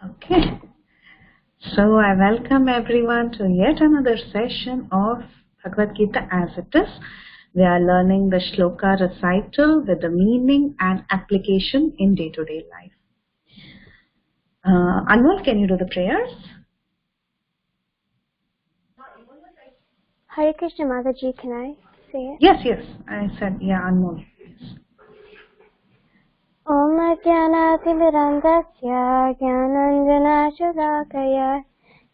Okay. So I welcome everyone to yet another session of Bhagavad Gita as it is. We are learning the shloka recital with the meaning and application in day-to-day life. Anmol, can you do the prayers? Hare Krishna, Mataji, can I say it? Yes, I said, yeah, Anmol. Om Ajnanaatimirandasya Jnananjanashudakaya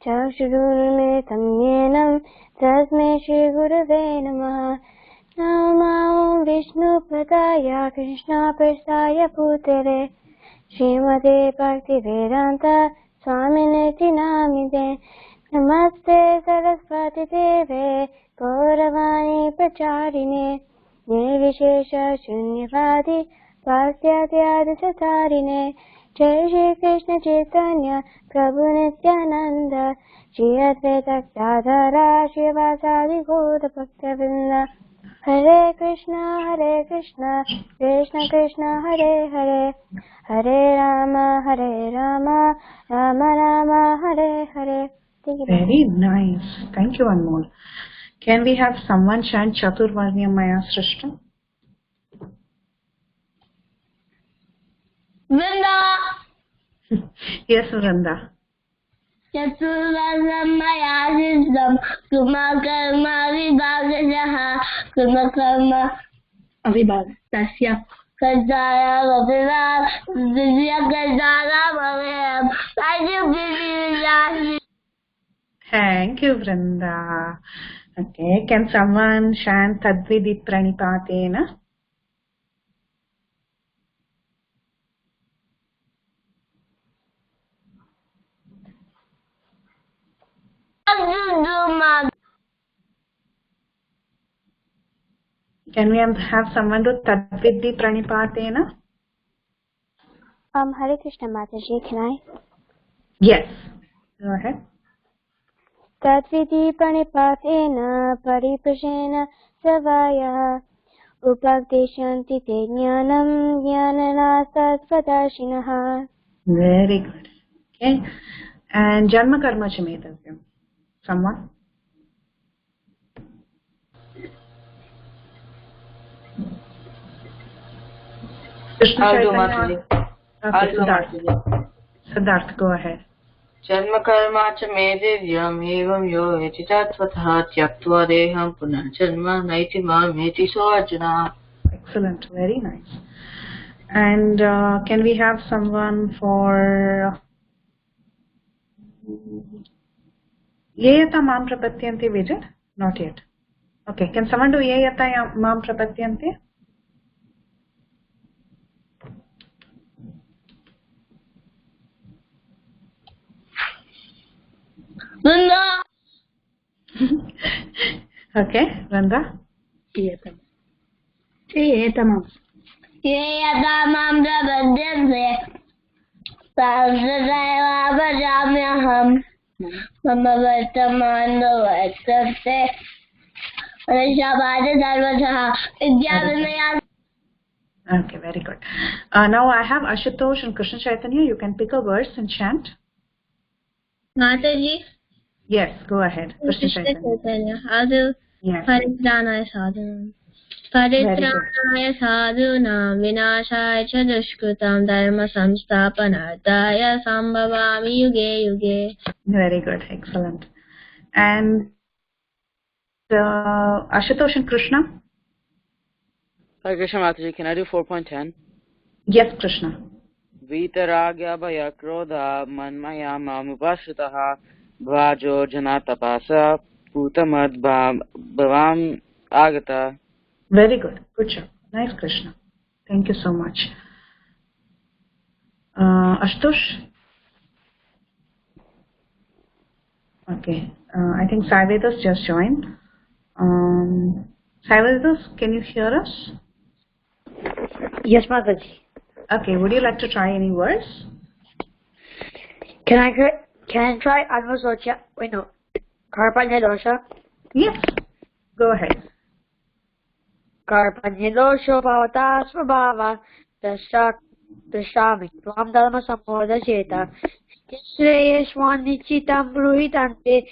Chakshurunmetam Yenam Tasmai Shri Gurave Namaha. Namo Vishnu Padaya Krishna Prasthaya Bhutale Srimate Bhakti Vedanta Swaminiti Namide. Namaste Saraswati Deve Gauravani Pracharine Nirvishesha Shunyavadi Bhakti-adi-satarine. Jai Shri Krishna Chaitanya Prabhu Nityananda Shri Advaita Gadadhara Shivasadi Gaura Bhakta-vrinda. Hare Krishna Krishna Krishna Hare Hare, Hare Rama Rama Rama Hare Hare. Very nice. Thank you, Anmol. Can we have someone chant Chaturvarnya Maya Srishtam? Vrinda. Yes, Vrinda. Chaturvarnya Maya Srishtam Kuma Karma Vibhagasaha Kuma Karma Avibhagatasya Kajaya Vavira Vidya Kajaya Vaviram. Thank you, Vrinda. Okay, can someone chant Tadvidi Pranipatena? Can we have someone do Tadvidi Pranipatena? Hare Krishna, Mataji, can I? Yes, go ahead. Tatvidi Pranipatena Pariprashena Savaya Upakdeshanti Te Jnanam Jnananasatvadashinaha. Very good. Okay, and Janma Karma Chametavya. Someone? I'll do Mataji. Siddharth, go ahead. Janma karma cha me divyam evam yo eti tatvatha tyaktva deham punarjanma naiti mam eti so arjuna. Excellent, very nice. And can we have someone for Yeyata Mam Prapatyanti Vijay? Not yet. Okay, can someone do Yeyata Mam Prapatyanti? Vrinda. Okay, Vrinda. Yetamam Prabhadyante Sahasrayava Bhajamyaham Mama Vartamano Vartate Anishabhada Sarvataha Vidyavinaya. Okay, very good. Now I have Ashutosh and Krishna Chaitanya. You can pick a verse and chant. Mataji. Yes, go ahead. Krishna Chaitanya. Adu Yes. Paritranaya Sadhanam. Paritranaya Sadhunam Vinashaya Cha Dushkritam Dharma Samsthapanarthaya Sambhavami Yuge Yuge. Very good, excellent. And Ashutosh and Krishna? Hare Krishna Mataji, can I do 4.10? Yes, Krishna. Vitaragya bhaya krodha manmaya mamupashritaha bhajo janatapasa putamad bhavam agata. Very good. Good job. Nice, Krishna. Thank you so much. Ashutosh? Okay. I think Sai Vedas just joined. Sai Vedas, can you hear us? Yes, Mataji. Okay. Would you like to try any words? Can I try Anvasocha? Wait, no. Karpanyadosha? Yes. Go ahead. Karpanyadosho bhavata svabhava Dashami Tvam Dharma Samoda Cheta Shreyeshwanichitam bruhitante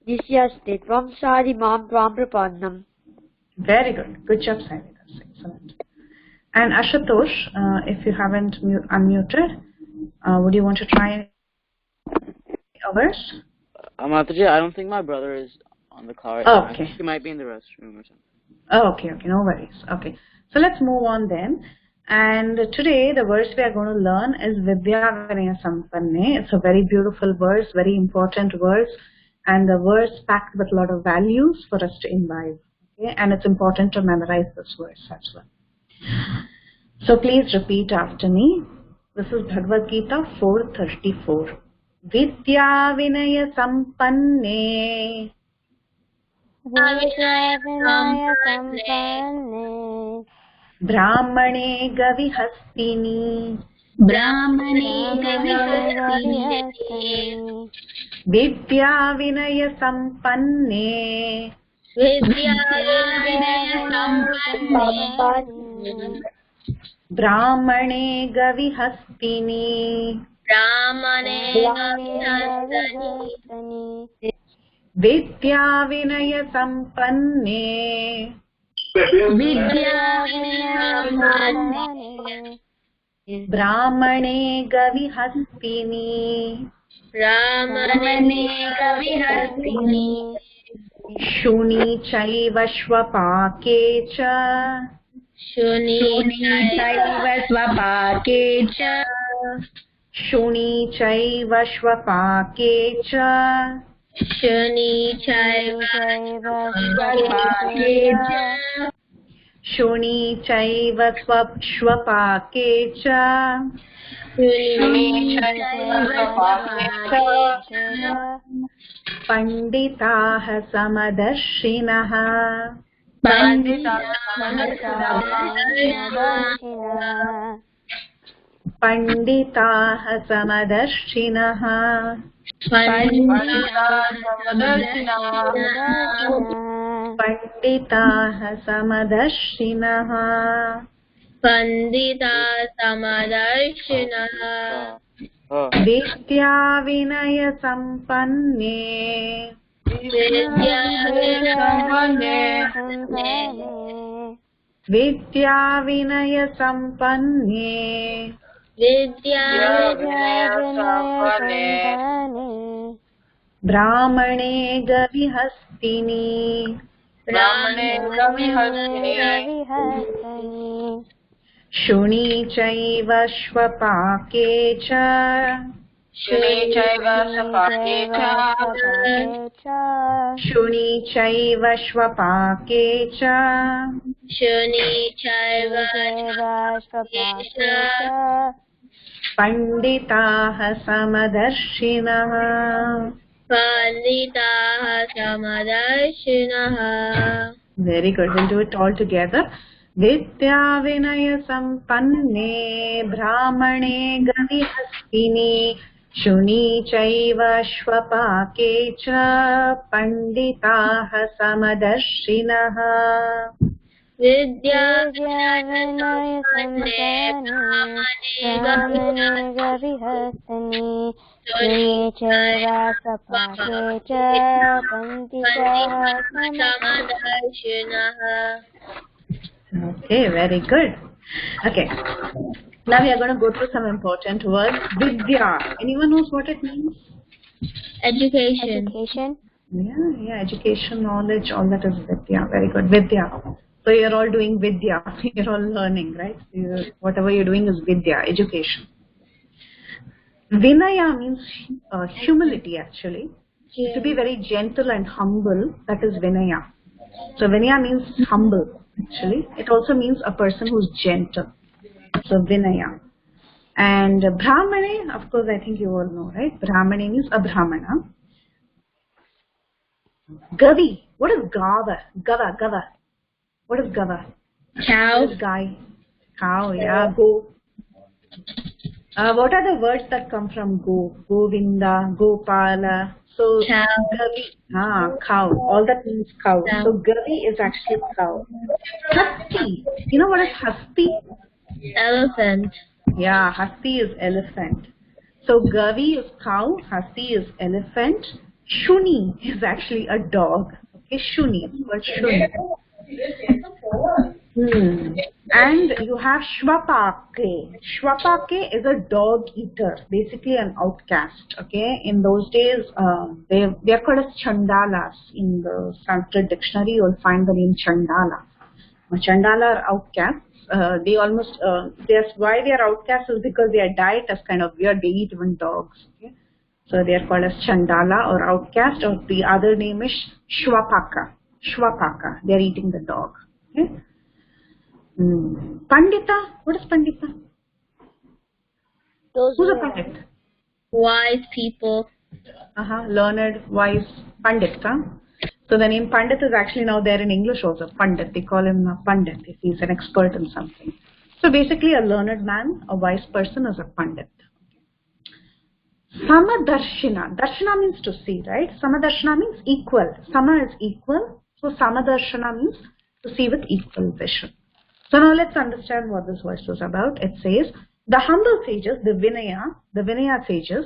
nisyaste tvam sari mam tvam prapannam. Very good. Good job, Sai Vilas. Excellent. And Ashutosh, if you haven't unmuted, would you want to try a verse? Mataji, I don't think my brother is on the call right Oh, now. okay. I think he might be in the restroom or something. Oh, okay, no worries. Okay, so let's move on then. And today the verse we are going to learn is Vidya Vinaya Sampanne. It's a very beautiful verse, very important verse, and the verse packed with a lot of values for us to imbibe. Okay, and it's important to memorize this verse as well. So please repeat after me. This is Bhagavad Gita 4:34. Vidya Vinaya Sampanne Vidya Vinaya Sampanne Brahmane Gavihastini Brahmane Gavihastini Vidya Vinaya Sampanne Vidya Vinaya Sampanne Brahmane Gavihastini Brahmane Gavihastini Vidya Vinaya Sampanne Vidya Vinaya Sampanne Brahmane Gavihastini Brahmane Gavihastini Shuni Chaiva Shvapake Cha Shuni Chaiva Swapake Cha Shuni Chaiva Shvapake Cha Shuni Chaiva Swapake Cha Shuni Chaiva Shvapake Cha Shuni Chaiva Swapake Cha Panditaha Samadarshinaha Panditaha Samadarshinaha Panditaha Samadarshinaha Pandita Samadarshinaha Vidya Vinaya Sampanne Vidya Vidya Vinaya Sampanne Vidya Brahmane Gavihastini Shuni Chaiva Shvapake Cha Shuni Chaiva Shvapake Cha Shuni Chaiva Panditaha Samadarshinaha Panditaha Samadarshinaha. Very good. We'll do it all together. Vidya Vinaya Sampanne Brahmane Gavihastini Shuni Chaiva Shvapake Cha Panditaha Samadarshinaha Vidya Vinaya Sampanne Brahmane Gavihastani Shuni Chaiva Swapake Cha Panditaha Samadarshinaha. Okay, very good. Okay, now we are going to go through some important words. Vidya. Anyone knows what it means? Education. Yeah, education, knowledge, all that is Vidya. Very good. Vidya. So you're all doing Vidya. You're all learning, right? Whatever you're doing is Vidya, education. Vinaya means humility, actually. To be very gentle and humble, that is Vinaya. So Vinaya means humble, actually. It also means a person who's gentle. So Vinaya. And Brahmane, of course, I think you all know, right? Brahmane means a Brahmana. Gavi. What is Gava? Gava. What is Gava? Cow. What is Gai? Cow, yeah. Go. What are the words that come from Go? Govinda, Gopala. So Cow. Gavi. Cow. All that means cow. Cow. So Gavi is actually cow. Hasti. You know what is Hasti? Elephant. Yeah, Hasti is elephant. So Gavi is cow, Hasi is elephant, Shuni is actually a dog. Okay, Shuni, it's called Shuni. And you have Shvapake. Shvapake is a dog eater, basically an outcast. Okay, in those days, they are called as Chandalas. In the Sanskrit dictionary, you'll find the name Chandala. Chandala are outcasts. They almost why they are outcasts is because their diet is kind of weird. They eat even dogs. Okay? So they are called as Chandala or outcast, or the other name is Shvapaka. Shvapaka. They are eating the dog. Okay? Pandita. What is Pandita? Who's a Pandit? Wise people. Learned, wise Pandit. So the name Pandit is actually now there in English also. Pandit. They call him a Pandit if he's an expert in something. So basically a learned man, a wise person is a Pandit. Samadarshina. Darshana means to see, right? Samadarshana means equal. Sama is equal. So Samadarshana means to see with equal vision. So now let's understand what this verse is about. It says, the humble sages, the Vinaya sages,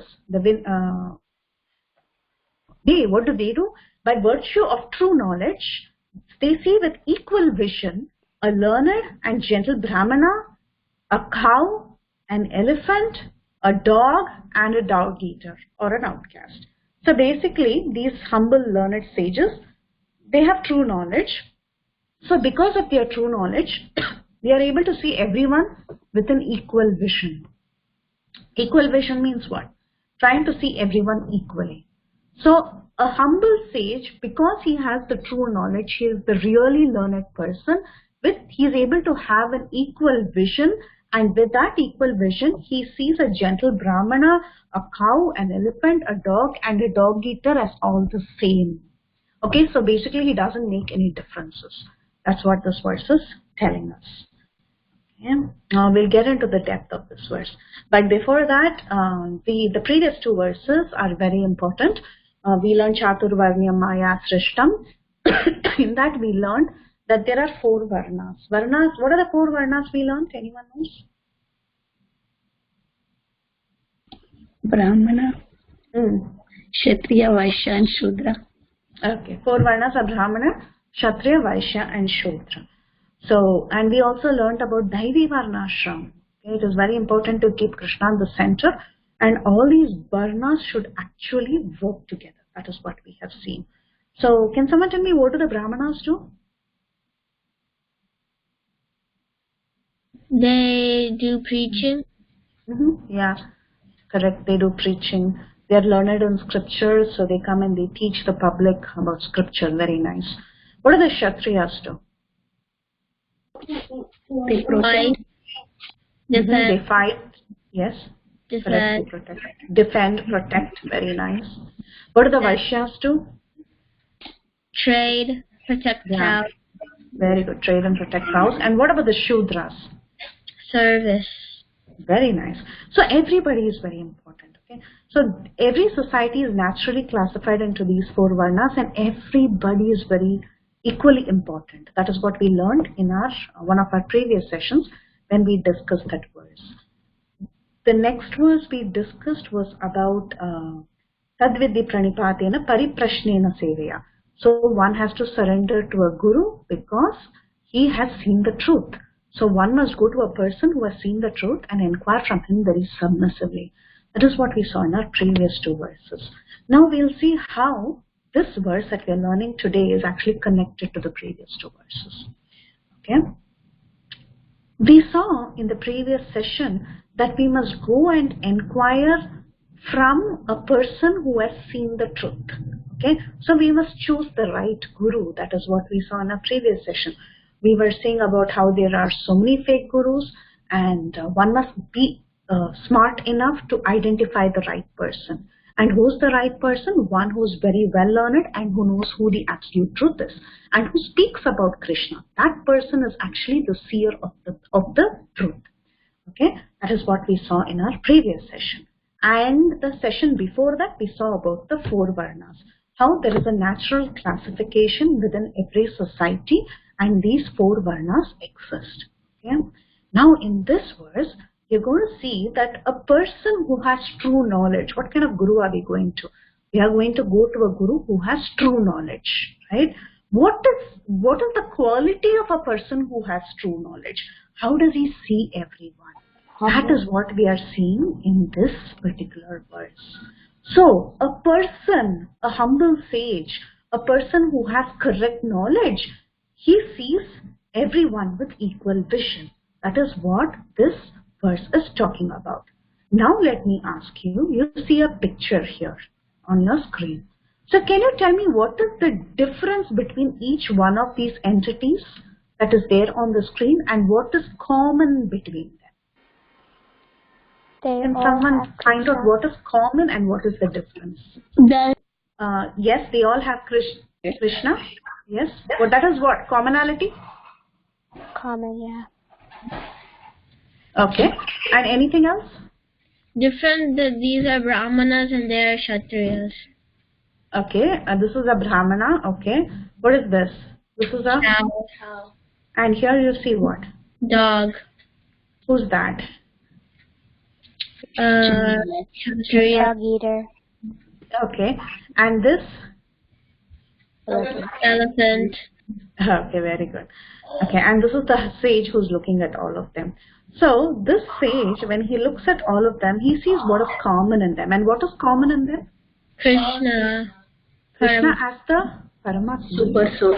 what do they do? By virtue of true knowledge, they see with equal vision a learned and gentle Brahmana, a cow, an elephant, a dog, and a dog eater or an outcast. So basically, these humble learned sages, they have true knowledge. So because of their true knowledge, they are able to see everyone with an equal vision. Equal vision means what? Trying to see everyone equally. So a humble sage, because he has the true knowledge, he is the really learned person, he is able to have an equal vision, and with that equal vision, he sees a gentle Brahmana, a cow, an elephant, a dog, and a dog eater as all the same. Okay, so basically he doesn't make any differences. That's what this verse is telling us. Okay. Now we'll get into the depth of this verse. But before that, the previous two verses are very important. We learned Chaturvarnya Maya Srishtam. In that we learned that there are 4 Varnas. Varnas, what are the 4 Varnas we learned? Anyone knows? Brahmana, Kshatriya, Vaishya and Shudra. Okay, 4 Varnas are Brahmana, Kshatriya, Vaishya and Shudra. So, and we also learned about Daivi Varnashram. Okay, it is very important to keep Krishna in the center, and all these Varnas should actually work together. That is what we have seen. So, can someone tell me what do the Brahmanas do? They do preaching. Yeah, correct. They do preaching. They are learned in scriptures, so they come and they teach the public about scripture. Very nice. What do the Kshatriyas do? They protect. They fight. Yes. Defend. Correct. They protect. Defend, protect. Very nice. What do the Vaishyas do? Trade, protect cows. Very good. Trade and protect cows. And what about the Shudras? Service. Very nice. So everybody is very important. Okay. So every society is naturally classified into these 4 Varnas, and everybody is very equally important. That is what we learned in our one of our previous sessions when we discussed that verse. The next verse we discussed was about Tadvidhi Pranipatena Pariprashnena Seveya. So one has to surrender to a guru because he has seen the truth. So one must go to a person who has seen the truth and inquire from him very submissively. That is what we saw in our previous 2 verses. Now we'll see how this verse that we are learning today is actually connected to the previous 2 verses. Okay. We saw in the previous session that we must go and inquire from a person who has seen the truth. Okay. So we must choose the right guru. That is what we saw in our previous session. We were saying about how there are so many fake gurus, and one must be smart enough to identify the right person. And who's the right person? One who's very well learned and who knows who the absolute truth is and who speaks about Krishna. That person is actually the seer of the truth. Okay, that is what we saw in our previous session. And the session before that, we saw about the 4 Varnas. How there is a natural classification within every society, and these 4 Varnas exist. Okay? Now in this verse, you're going to see that a person who has true knowledge, what kind of guru are we going to? We are going to go to a guru who has true knowledge, right? What is the quality of a person who has true knowledge? How does he see everyone? That is what we are seeing in this particular verse. So, a person, a humble sage, a person who has correct knowledge, he sees everyone with equal vision. That is what this verse is talking about. Now let me ask you, you see a picture here on your screen. So can you tell me what is the difference between each one of these entities that is there on the screen and what is common between them? Can someone find out what is common and what is the difference? Yes, they all have Krishna. Yes. Well, that is what? Commonality? Common, yeah. Okay. And anything else? Different, these are Brahmanas and they are Kshatriyas. Okay. This is a Brahmana. Okay. What is this? This is a... Cow. And here you see what? Dog. Who's that? Kshatriya. Dog eater. Okay. And this? Elephant. Okay, very good. Okay, and this is the sage who's looking at all of them. So, this sage, when he looks at all of them, he sees what is common in them. And what is common in them? Krishna. Krishna as the Paramatma. Super soul.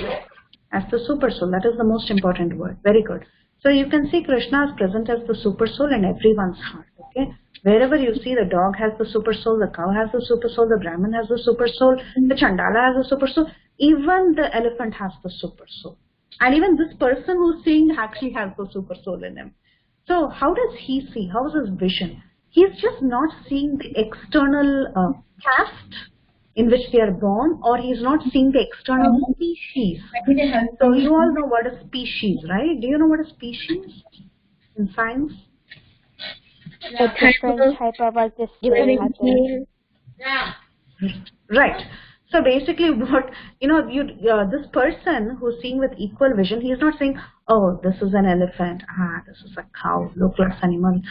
As the super soul. That is the most important word. Very good. So, you can see Krishna is present as the super soul in everyone's heart. Okay. Wherever you see the dog has the super soul, the cow has the super soul, the Brahmin has the super soul, the Chandala has the super soul, even the elephant has the super soul. And even this person who's seeing actually has the super soul in him. So how does he see? How is his vision? He's just not seeing the external caste in which they are born, or he's not seeing the external species. So you all know what is species, right? Do you know what is species in science? A different type of like this. Right. So basically what, this person who's seeing with equal vision, he's not saying, oh, this is an elephant, this is a cow, low-class animal,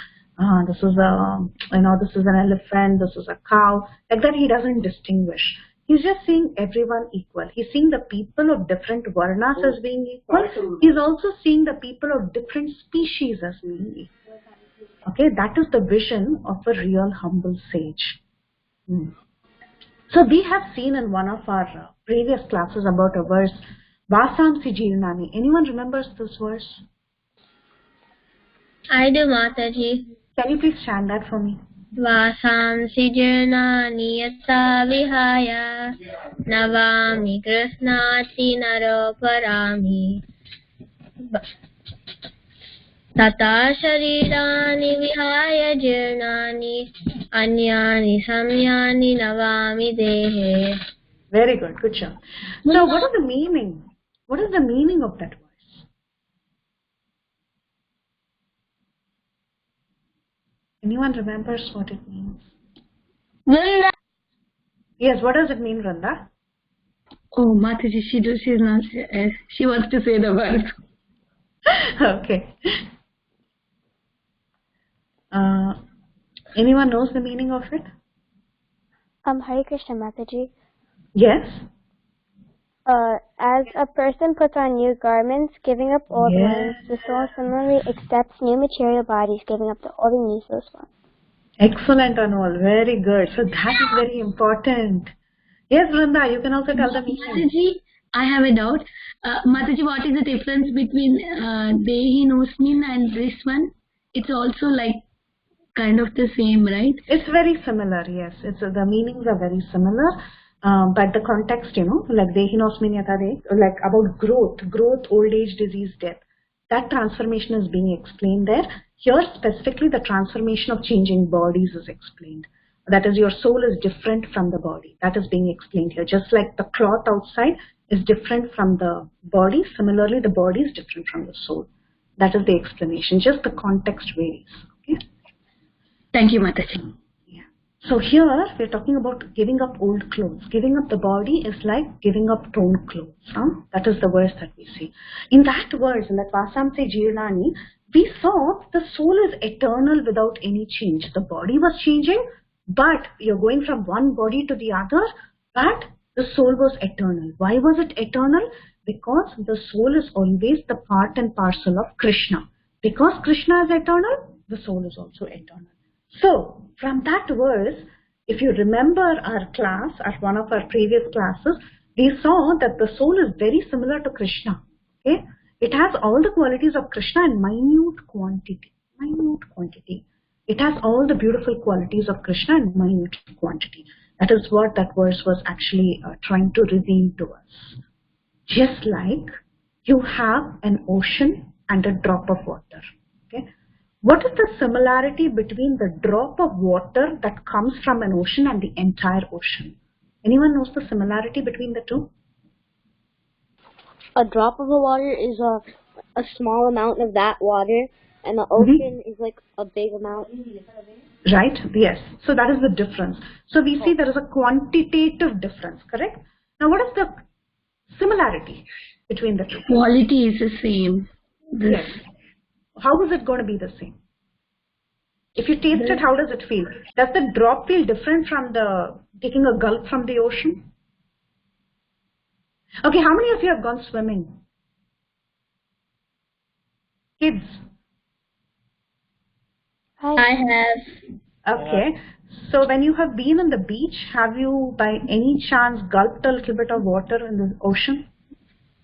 this is this is an elephant, this is a cow. Like that he doesn't distinguish. He's just seeing everyone equal. He's seeing the people of different varnas as being equal. He's also seeing the people of different species as being equal. Okay, that is the vision of a real humble sage. So we have seen in one of our previous classes about a verse, Vasamsi Jirnani. Anyone remembers this verse? I do, Mataji. Can you please chant that for me? Vasamsi Jirnani Yatsa Vihaya Navami Krishnati Naro Parami Tata Sharirani Vihaya Jirnani Anyani Samyani Navami Dehe. Very good, good job. So what is the meaning? What is the meaning of that verse? Anyone remembers what it means? Vrunda. Yes, what does it mean, Vrunda? Oh, Mataji, she's not. She wants to say the word. Okay. Anyone knows the meaning of it? Hare Krishna, Mataji. Yes. As a person puts on new garments, giving up old ones, the soul similarly accepts new material bodies, giving up the old and useless ones. Excellent, Anol. Very good. So that is very important. Yes, Vrunda, you can also tell the meaning. Mataji, I have a doubt. Mataji, what is the difference between Dehi Nosmin and this one? It's also like kind of the same, right? It's very similar, yes. The meanings are very similar. But the context, like Dehi Nosmin Yatade, like about growth, old age, disease, death. That transformation is being explained there. Here specifically the transformation of changing bodies is explained. That is, your soul is different from the body. That is being explained here. Just like the cloth outside is different from the body, similarly the body is different from the soul. That is the explanation. Just the context varies. Okay? Thank you, Mataji. Yeah. So here we're talking about giving up old clothes. Giving up the body is like giving up torn clothes. That is the verse that we see. In that verse, in that Vasamse Jirnani, we saw the soul is eternal without any change. The body was changing, but you're going from one body to the other, but the soul was eternal. Why was it eternal? Because the soul is always the part and parcel of Krishna. Because Krishna is eternal, the soul is also eternal. So, from that verse, if you remember our class, at one of our previous classes, we saw that the soul is very similar to Krishna. Okay? It has all the qualities of Krishna in minute quantity. Minute quantity. It has all the beautiful qualities of Krishna in minute quantity. That is what that verse was actually trying to reveal to us. Just like you have an ocean and a drop of water. Okay? What is the similarity between the drop of water that comes from an ocean and the entire ocean? Anyone knows the similarity between the two? A drop of the water is a small amount of that water, and the ocean is like a big amount. Right? Yes. So that is the difference. So we see there is a quantitative difference, correct? Now what is the similarity between the two? Quality is the same. Yes. How is it going to be the same? If you taste it, how does it feel? Does the drop feel different from taking a gulp from the ocean? Okay, how many of you have gone swimming? Kids? I have. Okay. So when you have been on the beach, have you by any chance gulped a little bit of water in the ocean?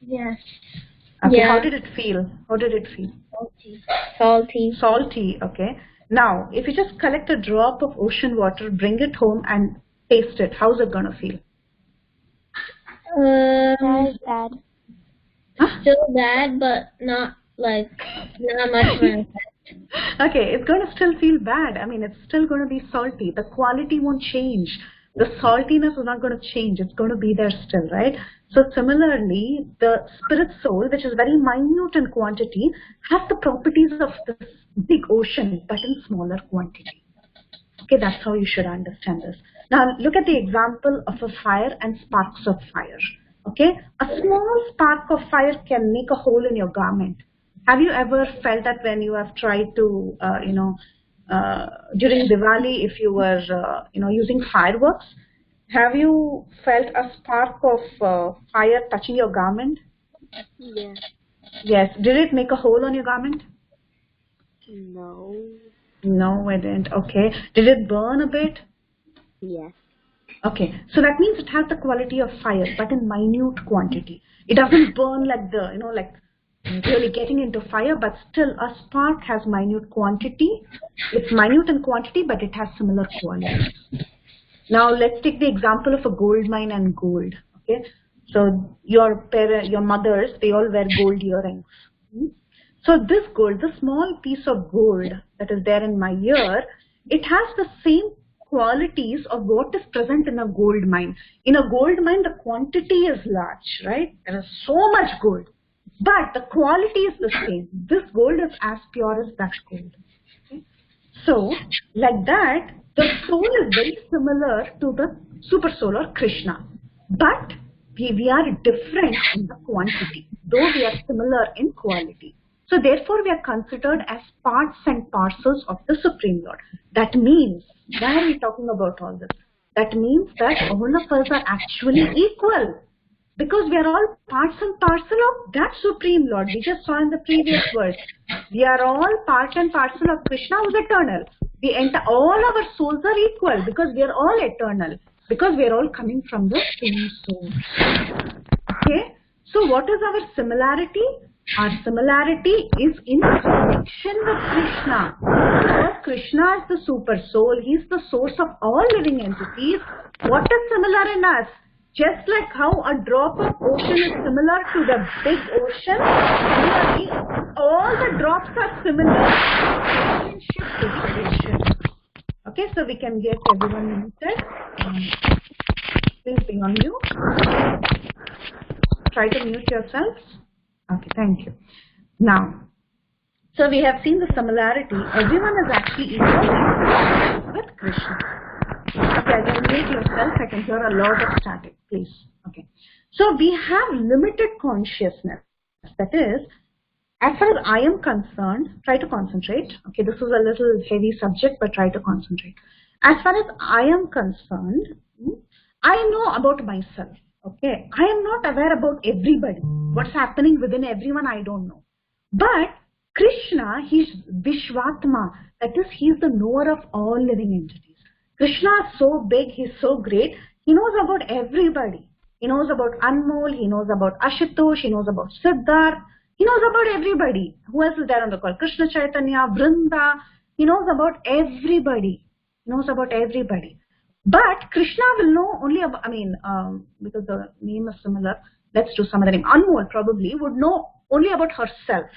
Yes. Okay, Yeah. how did it feel? How did it feel? Salty. Salty, okay. Now, if you just collect a drop of ocean water, bring it home and taste it, how's it going to feel? That is bad. Still bad, but not much more. Okay, it's going to still feel bad. I mean, it's still going to be salty. The quality won't change. The saltiness is not going to change. It's going to be there still, right? So similarly, the spirit soul, which is very minute in quantity, has the properties of this big ocean, but in smaller quantity. Okay, that's how you should understand this. Now, look at the example of a fire and sparks of fire. Okay, a small spark of fire can make a hole in your garment. Have you ever felt that when you have tried to, during Diwali, if you were, using fireworks, have you felt a spark of fire touching your garment? Yeah. Yes. Did it make a hole on your garment? No. No, it didn't. Okay. Did it burn a bit? Yes. Okay. So that means it has the quality of fire, but in minute quantity. It doesn't burn like like really getting into fire, but still a spark has minute quantity. It's minute in quantity, but it has similar qualities. Now let's take the example of a gold mine and gold. Okay, so your mothers, they all wear gold earrings. So this gold, the small piece of gold that is there in my ear, it has the same qualities of what is present in a gold mine. In a gold mine, the quantity is large, right? There is so much gold. But the quality is the same. This gold is as pure as that gold. Okay? So, like that, the soul is very similar to the super soul or Krishna. But we are different in the quantity, though we are similar in quality. So, therefore, we are considered as parts and parcels of the Supreme Lord. That means, why are we talking about all this? That means that all of us are actually equal. Because we are all parts and parcel of that Supreme Lord. We just saw in the previous verse. We are all part and parcel of Krishna who is eternal. All our souls are equal because we are all eternal. Because we are all coming from the same source. Okay? So what is our similarity? Our similarity is in connection with Krishna. Because Krishna is the super soul. He is the source of all living entities. What is similar in us? Just like how a drop of ocean is similar to the big ocean, similarly, all the drops are similar. Relationship to the ocean. Okay, so we can get everyone muted. Please be on mute. Try to mute yourselves. Okay, thank you. Now, so we have seen the similarity. Everyone is actually equal with Krishna. Okay, I can mute yourself. I can hear a lot of static, please. Okay. So we have limited consciousness. That is, As far as I am concerned, try to concentrate. Okay, this is a little heavy subject, but try to concentrate. As far as I am concerned, I know about myself. Okay, I am not aware about everybody. What's happening within everyone, I don't know. But Krishna, he's Vishwatma. That is, he's the knower of all living entities. Krishna is so big, he's so great. He knows about everybody. He knows about Anmol, he knows about Ashutosh, he knows about Siddharth. He knows about everybody. Who else is there on the call? Krishna Chaitanya, Vrinda. He knows about everybody. He knows about everybody. But Krishna will know only about, because the name is similar, let's do some other name. Anmol probably would know only about herself.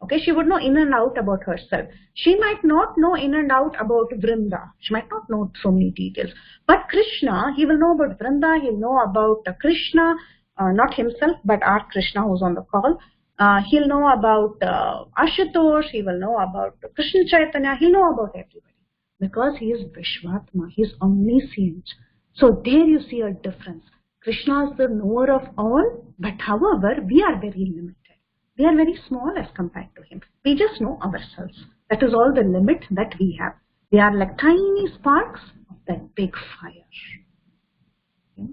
Okay, she would know in and out about herself. She might not know in and out about Vrinda. She might not know so many details. But Krishna, he will know about Vrinda, he'll know about Krishna, not himself, but our Krishna who's on the call. He'll know about Ashutosh, he will know about Krishna Chaitanya, he'll know about everybody. Because he is Vishwatma, he is omniscient. So there you see a difference. Krishna is the knower of all, but however, we are very limited. We are very small as compared to him. We just know ourselves. That is all the limit that we have. We are like tiny sparks of that big fire. Okay?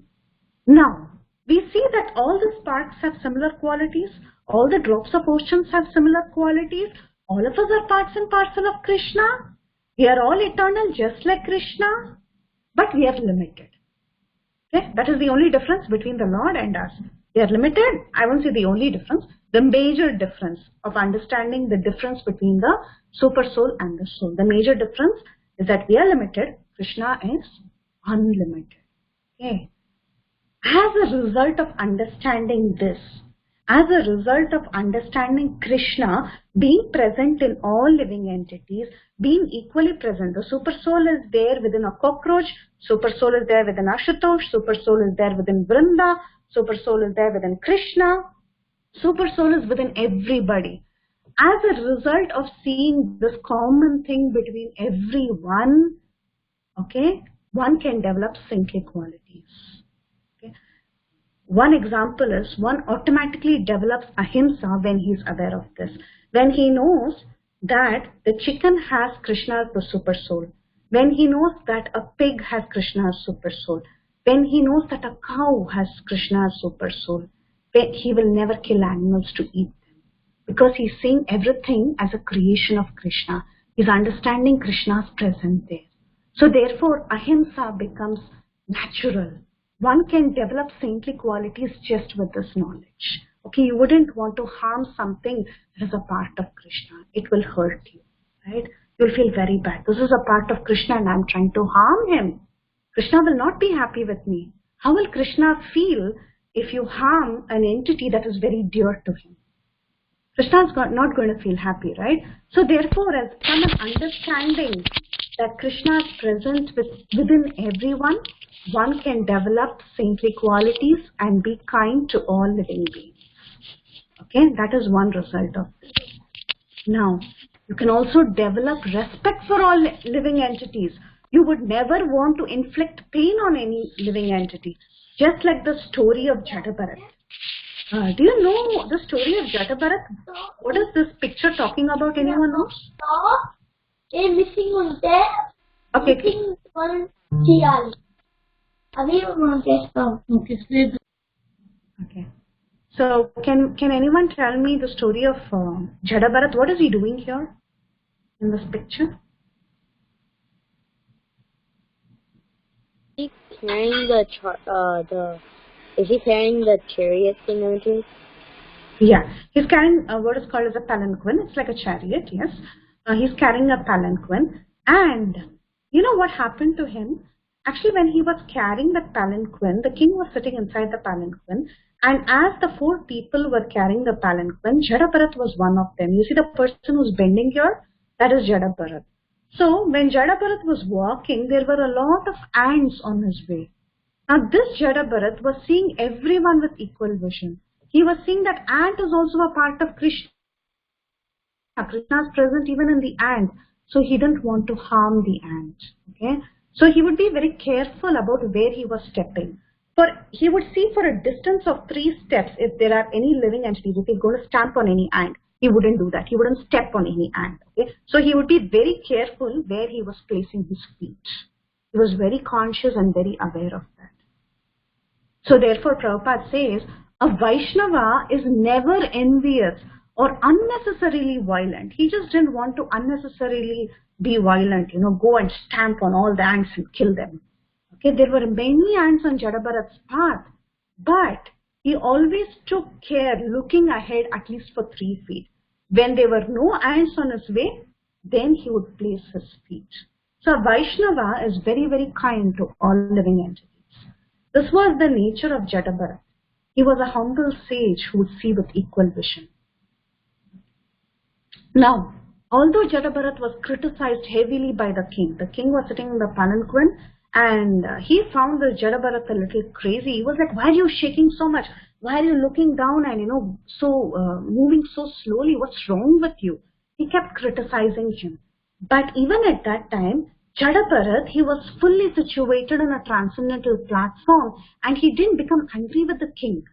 Now, we see that all the sparks have similar qualities. All the drops of oceans have similar qualities. All of us are parts and parcel of Krishna. We are all eternal just like Krishna. But we are limited. Okay? That is the only difference between the Lord and us. We are limited. I won't say the only difference. The major difference of understanding the difference between the super soul and the soul. The major difference is that we are limited. Krishna is unlimited. Okay. As a result of understanding this, as a result of understanding Krishna being present in all living entities, being equally present. The super soul is there within a cockroach, super soul is there within Ashutosh, super soul is there within Vrinda, super soul is there within Krishna, super soul is within everybody. As a result of seeing this common thing between everyone, okay, one can develop saintly qualities. One example is one automatically develops ahimsa when he is aware of this. When he knows that the chicken has Krishna as the super soul. When he knows that a pig has Krishna as super soul. When he knows that a cow has Krishna as super soul. He will never kill animals to eat them. Because he's seeing everything as a creation of Krishna. He's understanding Krishna's presence there. So therefore ahimsa becomes natural. One can develop saintly qualities just with this knowledge. Okay, you wouldn't want to harm something that is a part of Krishna. It will hurt you, right? You'll feel very bad. This is a part of Krishna and I'm trying to harm him. Krishna will not be happy with me. How will Krishna feel if you harm an entity that is very dear to him? Krishna is not going to feel happy, right? So therefore, as from an understanding that Krishna is present within everyone, one can develop saintly qualities and be kind to all living beings. Okay, that is one result of this. Now, you can also develop respect for all living entities. You would never want to inflict pain on any living entity. Just like the story of Jadabharat. Do you know the story of Jadabharat? What is this picture talking about? Anyone knows? Missing one there. Okay. Missing one child. Okay. So can anyone tell me the story of Jadabharat? What is he doing here in this picture? Is he carrying is he carrying the chariot thingamajig? Yeah, he's carrying what is called as a palanquin. It's like a chariot, yes. He's carrying a palanquin. And you know what happened to him? Actually, when he was carrying that palanquin, the king was sitting inside the palanquin. And as the four people were carrying the palanquin, Jadabharat was one of them. You see the person who's bending here? That is Jadabharat. So when Jadabharat was walking, there were a lot of ants on his way. Now this Jadabharat was seeing everyone with equal vision. He was seeing that ant is also a part of Krishna. Krishna is present even in the ant. So he didn't want to harm the ant. Okay? So he would be very careful about where he was stepping. For he would see for a distance of 3 steps if there are any living entities, if he's going to stamp on any ant. he wouldn't do that. He wouldn't step on any ant. Okay? So he would be very careful where he was placing his feet. He was very conscious and very aware of that. So therefore, Prabhupada says, a Vaishnava is never envious or unnecessarily violent. He just didn't want to unnecessarily be violent, go and stamp on all the ants and kill them. Okay, there were many ants on Jadabharat's path, but he always took care, looking ahead at least for 3 feet. When there were no ants on his way, then he would place his feet. So a Vaishnava is very, very kind to all living entities. This was the nature of Jadabharat. He was a humble sage who would see with equal vision. Now, although Jadabharat was criticized heavily by the king was sitting in the palanquin, and he found the Jadabharat a little crazy. He was like, why are you shaking so much? Why are you looking down and, moving so slowly? What's wrong with you? He kept criticizing him. But even at that time, Jadabharat, he was fully situated on a transcendental platform, and he didn't become angry with the king.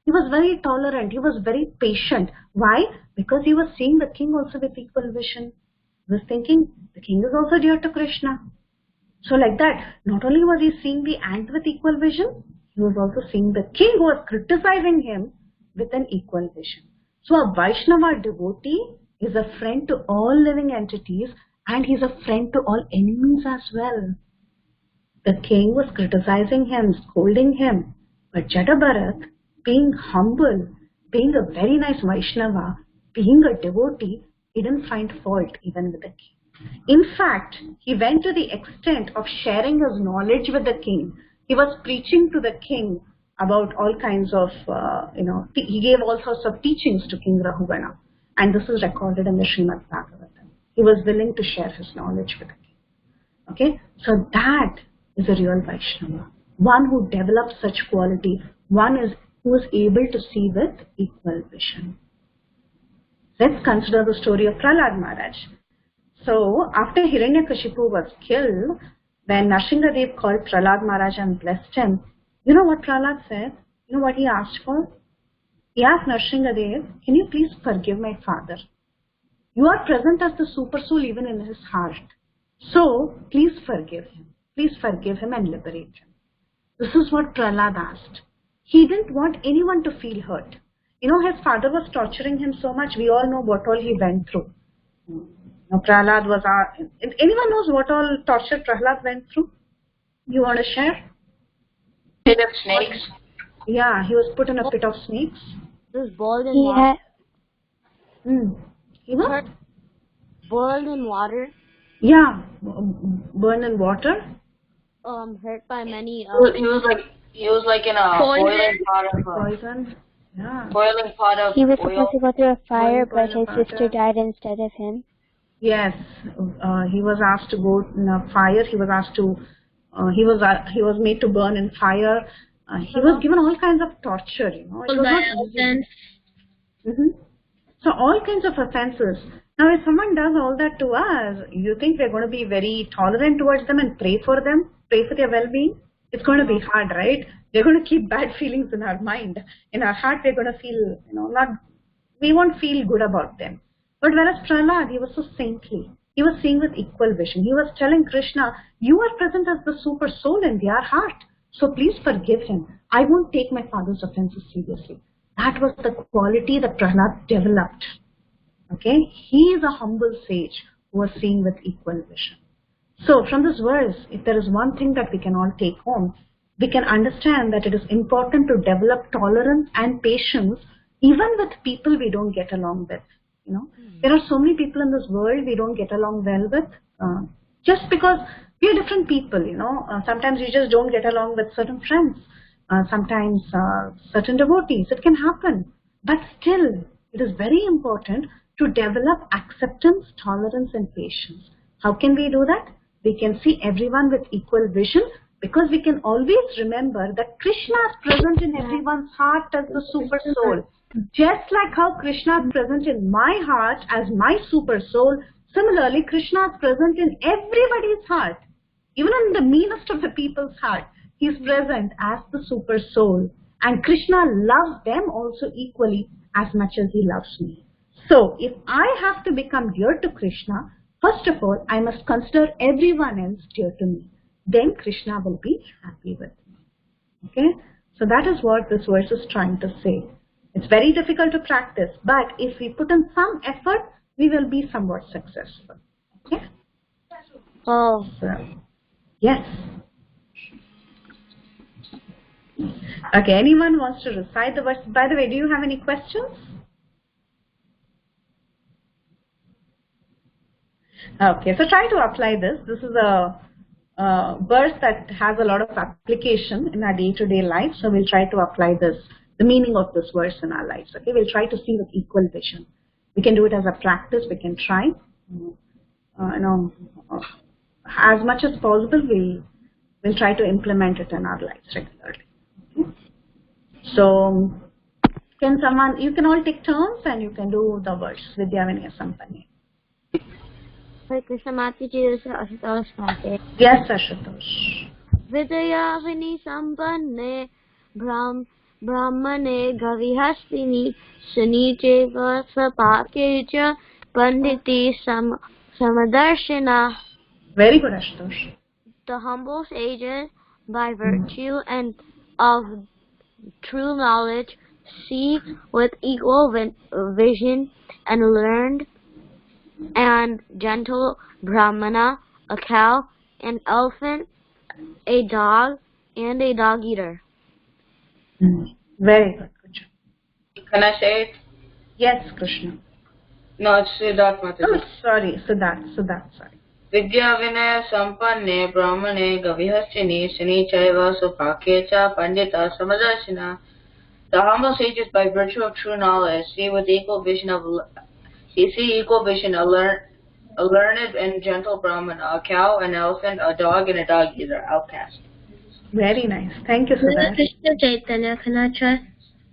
He was very tolerant. He was very patient. Why? Because he was seeing the king also with equal vision. He was thinking, the king is also dear to Krishna. So like that, not only was he seeing the ant with equal vision, he was also seeing the king who was criticizing him with an equal vision. So a Vaishnava devotee is a friend to all living entities, and he's a friend to all enemies as well. The king was criticizing him, scolding him, but Jadabharat, being humble, being a very nice Vaishnava, being a devotee, he didn't find fault even with the king. In fact, he went to the extent of sharing his knowledge with the king. He was preaching to the king about all kinds of, he gave all sorts of teachings to King Rahugana. And this is recorded in the Srimad Bhagavatam. He was willing to share his knowledge with the king. Okay, so that is a real Vaishnava. One who develops such quality, one is who is able to see with equal vision. Let's consider the story of Prahlad Maharaj. So, after Hiranyakashipu was killed, when Nrsingadev called Prahlad Maharaj and blessed him, you know what Prahlad said? You know what he asked for? He asked Nrsingadev, can you please forgive my father? You are present as the super soul even in his heart. So, please forgive him. Please forgive him and liberate him. This is what Prahlad asked. He didn't want anyone to feel hurt. His father was torturing him so much. We all know what all he went through. Now, Prahlad was anyone knows what all torture Prahlad went through? You want to share? Pit of snakes. Yeah, he was put in a pit of snakes. He was boiled in water. He was? Boiled in water. Yeah, burned in water. Hurt by many. He was like in a boiling pot of poison. Yeah. Boiling pot of He was oil. supposed to go through a fire, but Boiling his pot sister of- died instead of him. Yes, he was asked to go in a fire. He was asked to. He was made to burn in fire. He was given all kinds of torture. It was not easy. So all kinds of offenses. Now, if someone does all that to us, you think we're going to be very tolerant towards them and pray for them, pray for their well-being? It's going to be hard, right? We're going to keep bad feelings in our mind. In our heart, we're going to feel, we won't feel good about them. But whereas Prahlad, he was so saintly. He was seeing with equal vision. He was telling Krishna, you are present as the super soul in their heart. So please forgive him. I won't take my father's offenses seriously. That was the quality that Prahlad developed. Okay? He is a humble sage who was seeing with equal vision. So from this verse, if there is one thing that we can all take home, we can understand that it is important to develop tolerance and patience even with people we don't get along with. There are so many people in this world we don't get along well with just because we are different people. Sometimes you just don't get along with certain friends, sometimes certain devotees. It can happen. But still, it is very important to develop acceptance, tolerance, and patience. How can we do that? We can see everyone with equal vision because we can always remember that Krishna is present in everyone's heart as the super soul. Just like how Krishna is present in my heart as my super soul, similarly Krishna is present in everybody's heart. Even in the meanest of the people's heart, he is present as the super soul. And Krishna loves them also equally as much as he loves me. So if I have to become dear to Krishna, first of all, I must consider everyone else dear to me. Then Krishna will be happy with me. Okay? So that is what this verse is trying to say. It's very difficult to practice, but if we put in some effort, we will be somewhat successful. Okay? Oh. So, yes. Okay, anyone wants to recite the verse? By the way, do you have any questions? Okay, so try to apply this. This is a verse that has a lot of application in our day-to-day life. So we'll try to apply this, the meaning of this verse in our lives. Okay, we'll try to see with equal vision. We can do it as a practice. We can try. As much as possible, we'll try to implement it in our lives regularly. Okay? So, you can all take turns and you can do the verse. Vidya Vinaya Sampane. Hare Krishna Mataji, this is Ashutosh Mate. Yes, Ashutosh. Vidya Vinaya Sampane Brahmane Gavihastini Sunicheva Sapakecha Panditi Samadarshina. Very good, Ashutosh. The humble sages, by virtue and of true knowledge, see with equal vision and learned and gentle Brahmana, a cow, an elephant, a dog, and a dog eater. Very good. Good job. Can I say it? Yes, Krishna. No, it's Siddharth Mataji. Oh, sorry. Siddharth, sorry. Vidya Vinaya Sampanne Brahmane Gavihastini Sini Chaiva Supakecha Pandita Samadarshina. The humble sages, by virtue of true knowledge, see with equal vision a learned and gentle Brahmana, a cow, an elephant, a dog, and a dog eater, outcast. Very nice. Thank you, Siddharth. Krishna Chaitanya, can I try?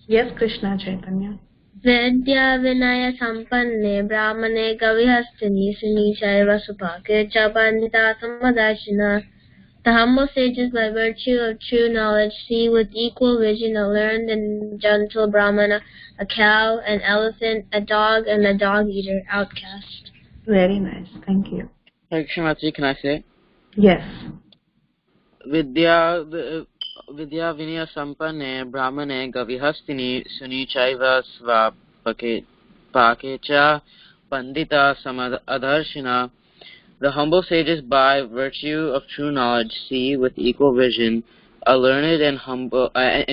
Yes, Krishna Chaitanya. Vidya Vinaya Sampanne Brahmane Gavihastini Suni Chaiva Supake Cha Pandita Samadarshina. The humble sages, by virtue of true knowledge, see with equal vision a learned and gentle Brahmana, a cow, an elephant, a dog, and a dog eater, outcast. Very nice. Thank you. Hare Krishna Mataji, can I say? Yes. Vidya Vinaya Sampanne Brahmane Gavihastini Suni Chaiva Pakecha Pandita Samadarshina. The humble sages, by virtue of true knowledge, see with equal vision a learned and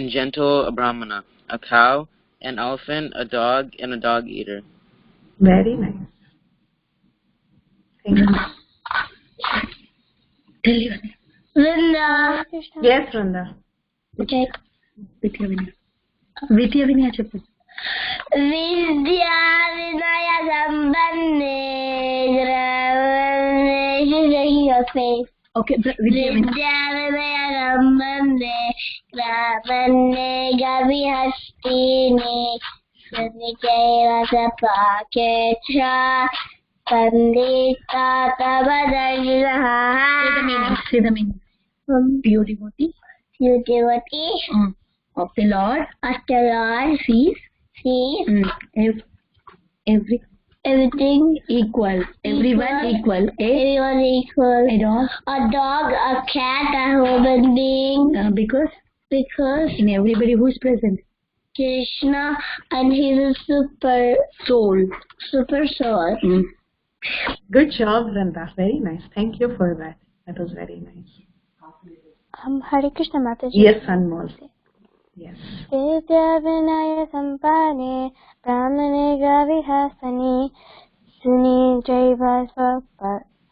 gentle Brahmana, a cow, an elephant, a dog, and a dog eater. Very nice. Thank you. Tell you. Vrinda. Yes, Vrinda. Okay. Vidya Vinaya chapter. Vidya Vinaya Sampanne Okay, Vidya Vinaya. Vidya Vinaya Sampanne Brahmane Gavihastini Sunichaiva Sapakecha Pandita Samadarshina. Say the meaning. Pure devotee. Pure devotee Of the Lord. of the Lord Sees. Everything Equal. Everyone equal. Everyone equal. A dog. A dog, a cat, a human being. Because in everybody who is present. Krishna and his super Soul. soul. Good job, Vrinda. Very nice. Thank you for that. That was very nice. Hare Krishna Mataji. Yes, Anmol. Yes. Vidya Vinaya Sampane Brahmane Gavihastani Suni Chaiva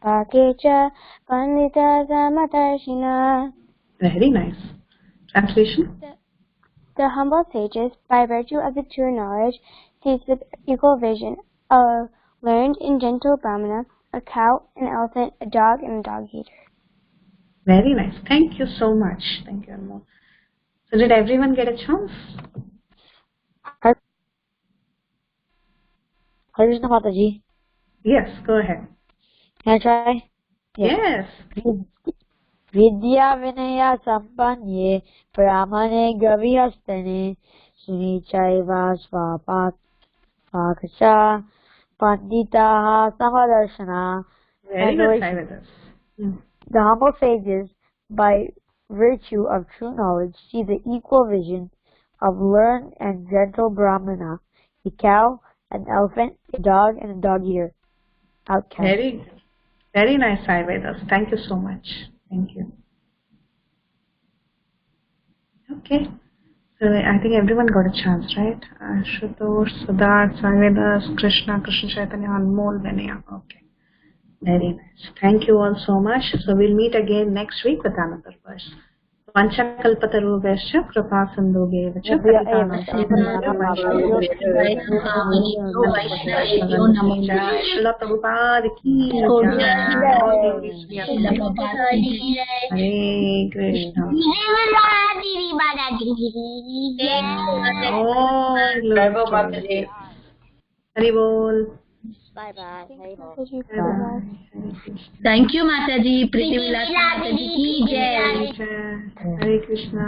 Pakecha Pandita Samadarshina. Very nice. Translation? The humble sages, by virtue of the true knowledge, sees with equal vision a learned and gentle Brahmana, a cow, an elephant, a dog, and a dog eater. Very nice. Thank you so much. Thank you, Anmol. So did everyone get a chance? Hare Krishna Mataji. Yes, go ahead. Can I try? Yes. Vidya Vinaya Sampanye Brahmane Gavihastane Suni Chaiva Pakasha Panditaha Samadarshana. Very good, Sai with us. The humble sages, by virtue of true knowledge, see the equal vision of learned and gentle Brahmana, a cow, an elephant, a dog, and a dog-eater. Outcast. Very good. Very nice, Sai with us. Thank you so much. Thank you. Okay. So I think everyone got a chance, right? Ashutosh, Siddharth, Sai with us, Krishna Chaitanya, Anmol, Vinaya. Okay. Very nice. Thank you all so much. So we'll meet again next week with another verse. Vanchakalpatarubhasya kripasindhubheva cha patitanam Srila Prabhupada ki jai. All glories be unto Him. Hare Krishna. All glories to Hare. Hare Bol. Bye bye. Thank you, Mataji. Preethi Vilasini Mataji ki jai. Hare Krishna.